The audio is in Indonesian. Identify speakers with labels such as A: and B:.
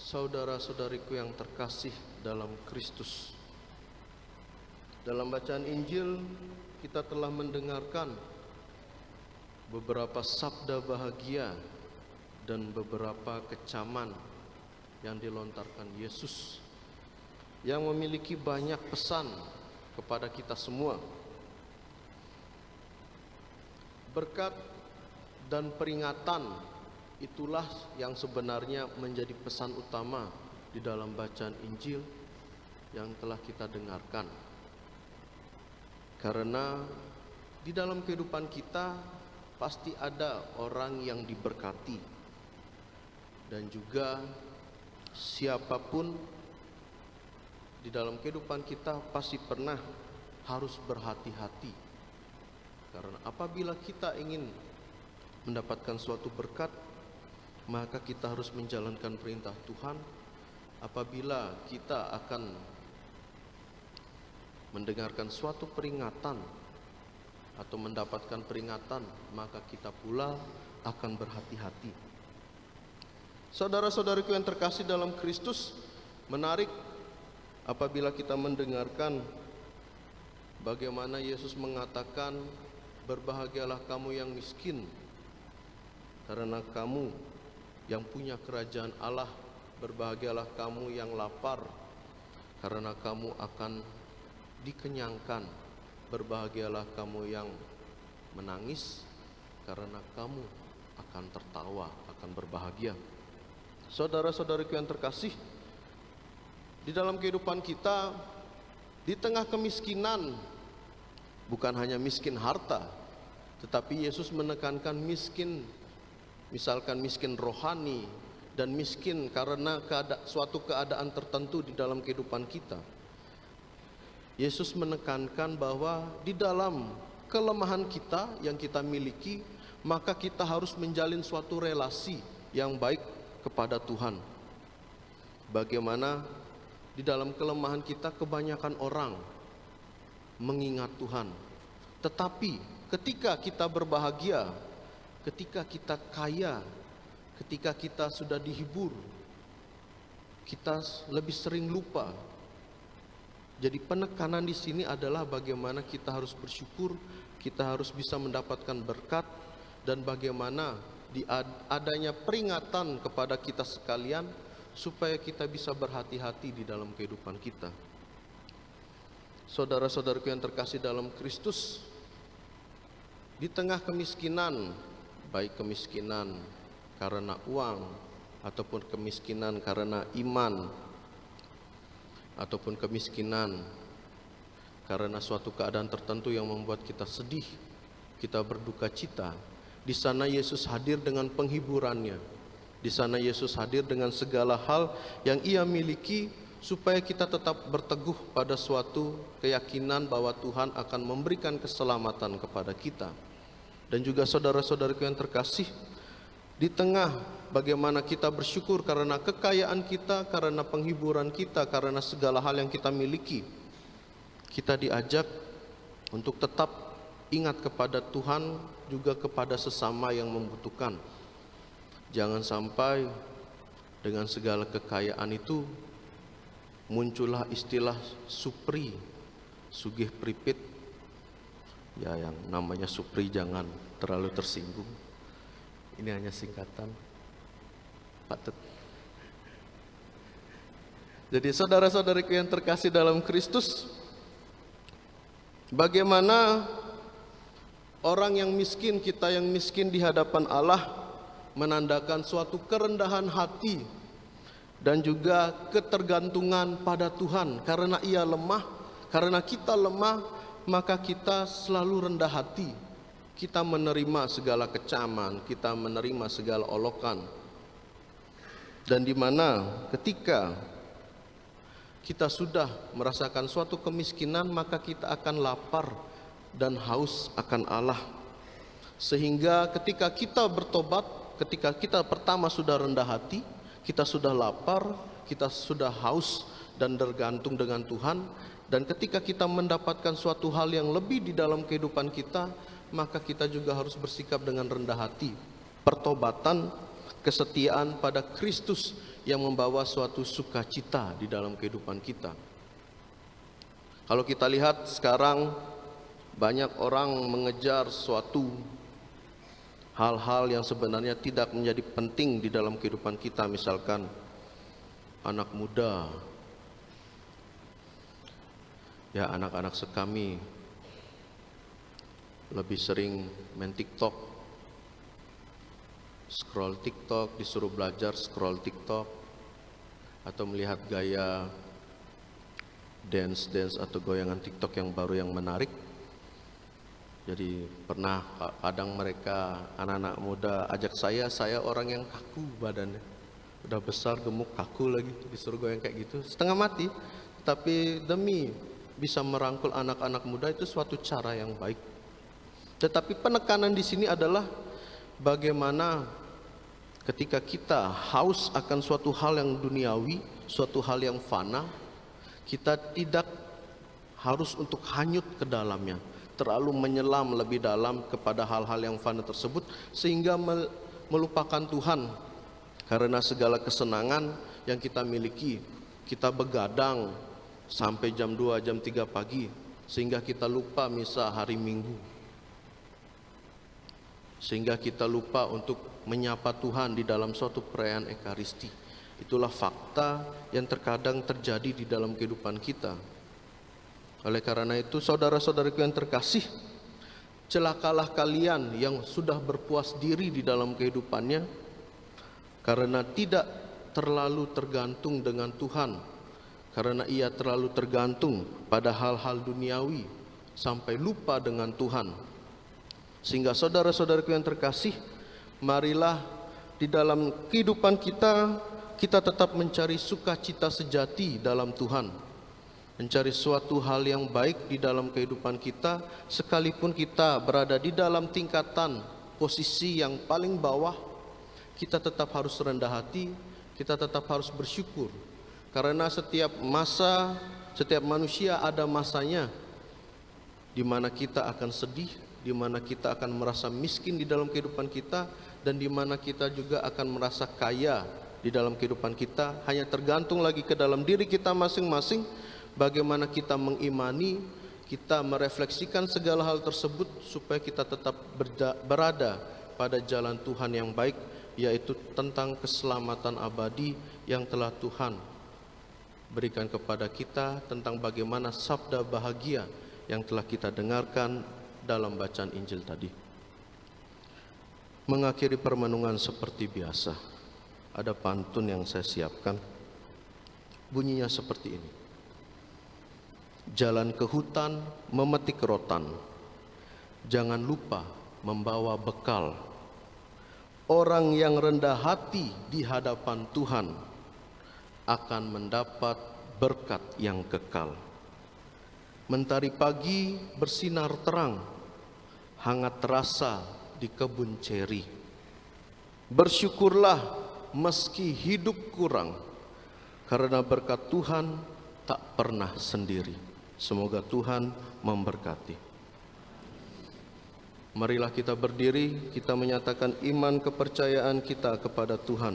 A: Saudara-saudariku yang terkasih dalam Kristus, dalam bacaan Injil kita telah mendengarkan beberapa sabda bahagia dan beberapa kecaman yang dilontarkan Yesus, yang memiliki banyak pesan kepada kita semua. Berkat dan peringatan itulah yang sebenarnya menjadi pesan utama di dalam bacaan Injil yang telah kita dengarkan. Karena di dalam kehidupan kita pasti ada orang yang diberkati, dan juga siapapun di dalam kehidupan kita pasti pernah harus berhati-hati. Karena apabila kita ingin mendapatkan suatu berkat, maka kita harus menjalankan perintah Tuhan. Apabila kita akan mendengarkan suatu peringatan atau mendapatkan peringatan, maka kita pula akan berhati-hati. Saudara-saudariku yang terkasih dalam Kristus, menarik apabila kita mendengarkan bagaimana Yesus mengatakan, "Berbahagialah kamu yang miskin, karena kamu yang punya kerajaan Allah. Berbahagialah kamu yang lapar, karena kamu akan dikenyangkan. Berbahagialah kamu yang menangis, karena kamu akan tertawa, akan berbahagia." Saudara-saudariku yang terkasih, di dalam kehidupan kita, di tengah kemiskinan, bukan hanya miskin harta, tetapi Yesus menekankan miskin, misalkan miskin rohani dan miskin karena suatu keadaan tertentu di dalam kehidupan kita. Yesus menekankan bahwa di dalam kelemahan kita yang kita miliki, maka kita harus menjalin suatu relasi yang baik kepada Tuhan. Bagaimana di dalam kelemahan kita kebanyakan orang mengingat Tuhan, tetapi ketika kita berbahagia, ketika kita kaya, ketika kita sudah dihibur, kita lebih sering lupa. Jadi penekanan di sini adalah bagaimana kita harus bersyukur, kita harus bisa mendapatkan berkat, dan bagaimana adanya peringatan kepada kita sekalian supaya kita bisa berhati-hati di dalam kehidupan kita. Saudara-saudaraku yang terkasih dalam Kristus, di tengah kemiskinan, baik kemiskinan karena uang ataupun kemiskinan karena iman, ataupun kemiskinan karena suatu keadaan tertentu yang membuat kita sedih, kita berduka cita, di sana Yesus hadir dengan penghiburannya. Di sana Yesus hadir dengan segala hal yang Ia miliki supaya kita tetap berteguh pada suatu keyakinan bahwa Tuhan akan memberikan keselamatan kepada kita. Dan juga saudara-saudariku yang terkasih, di tengah bagaimana kita bersyukur karena kekayaan kita, karena penghiburan kita, karena segala hal yang kita miliki, kita diajak untuk tetap ingat kepada Tuhan, juga kepada sesama yang membutuhkan. Jangan sampai dengan segala kekayaan itu muncullah istilah supri, sugih pripit. Ya, yang namanya supri jangan terlalu tersinggung. Ini hanya singkatan. Patut. Jadi saudara-saudariku yang terkasih dalam Kristus, bagaimana orang yang miskin, kita yang miskin di hadapan Allah, menandakan suatu kerendahan hati dan juga ketergantungan pada Tuhan. Karena Ia lemah, karena kita lemah, maka kita selalu rendah hati. Kita menerima segala kecaman, kita menerima segala olokan. Dan di mana ketika kita sudah merasakan suatu kemiskinan, maka kita akan lapar dan haus akan Allah. Sehingga ketika kita bertobat, ketika kita pertama sudah rendah hati, kita sudah lapar, kita sudah haus dan tergantung dengan Tuhan, dan ketika kita mendapatkan suatu hal yang lebih di dalam kehidupan kita, maka kita juga harus bersikap dengan rendah hati. Pertobatan kesetiaan pada Kristus yang membawa suatu sukacita di dalam kehidupan kita. Kalau kita lihat sekarang banyak orang mengejar suatu hal-hal yang sebenarnya tidak menjadi penting di dalam kehidupan kita. Misalkan anak muda, ya anak-anak sekami lebih sering main TikTok, scroll TikTok, disuruh belajar scroll TikTok, atau melihat gaya dance atau goyangan TikTok yang baru yang menarik. Jadi pernah kadang mereka anak-anak muda ajak saya orang yang kaku badannya, udah besar gemuk kaku lagi, disuruh goyang kayak gitu setengah mati. Tapi demi bisa merangkul anak-anak muda itu suatu cara yang baik. Tetapi penekanan di sini adalah bagaimana ketika kita haus akan suatu hal yang duniawi, suatu hal yang fana, kita tidak harus untuk hanyut ke dalamnya, terlalu menyelam lebih dalam kepada hal-hal yang fana tersebut sehingga melupakan Tuhan. Karena segala kesenangan yang kita miliki, kita begadang sampai jam 2, jam 3 pagi sehingga kita lupa misa hari Minggu, sehingga kita lupa untuk menyapa Tuhan di dalam suatu perayaan Ekaristi. Itulah fakta yang terkadang terjadi di dalam kehidupan kita. Oleh karena itu, saudara-saudariku yang terkasih, celakalah kalian yang sudah berpuas diri di dalam kehidupannya karena tidak terlalu tergantung dengan Tuhan, karena ia terlalu tergantung pada hal-hal duniawi sampai lupa dengan Tuhan. Sehingga saudara-saudaraku yang terkasih, marilah di dalam kehidupan kita tetap mencari sukacita sejati dalam Tuhan, mencari suatu hal yang baik di dalam kehidupan kita, sekalipun kita berada di dalam tingkatan posisi yang paling bawah, kita tetap harus rendah hati, kita tetap harus bersyukur. Karena setiap masa, setiap manusia ada masanya di mana kita akan sedih, di mana kita akan merasa miskin di dalam kehidupan kita, dan di mana kita juga akan merasa kaya di dalam kehidupan kita. Hanya tergantung lagi ke dalam diri kita masing-masing, bagaimana kita mengimani, kita merefleksikan segala hal tersebut supaya kita tetap berada pada jalan Tuhan yang baik, yaitu tentang keselamatan abadi yang telah Tuhan berikan kepada kita, tentang bagaimana sabda bahagia yang telah kita dengarkan dalam bacaan Injil tadi. Mengakhiri permenungan seperti biasa, ada pantun yang saya siapkan. Bunyinya seperti ini. Jalan ke hutan memetik rotan, jangan lupa membawa bekal. Orang yang rendah hati di hadapan Tuhan akan mendapat berkat yang kekal. Mentari pagi bersinar terang, hangat terasa di kebun ceri. Bersyukurlah meski hidup kurang, karena berkat Tuhan tak pernah sendiri. Semoga Tuhan memberkati. Marilah kita berdiri, kita menyatakan iman kepercayaan kita kepada Tuhan.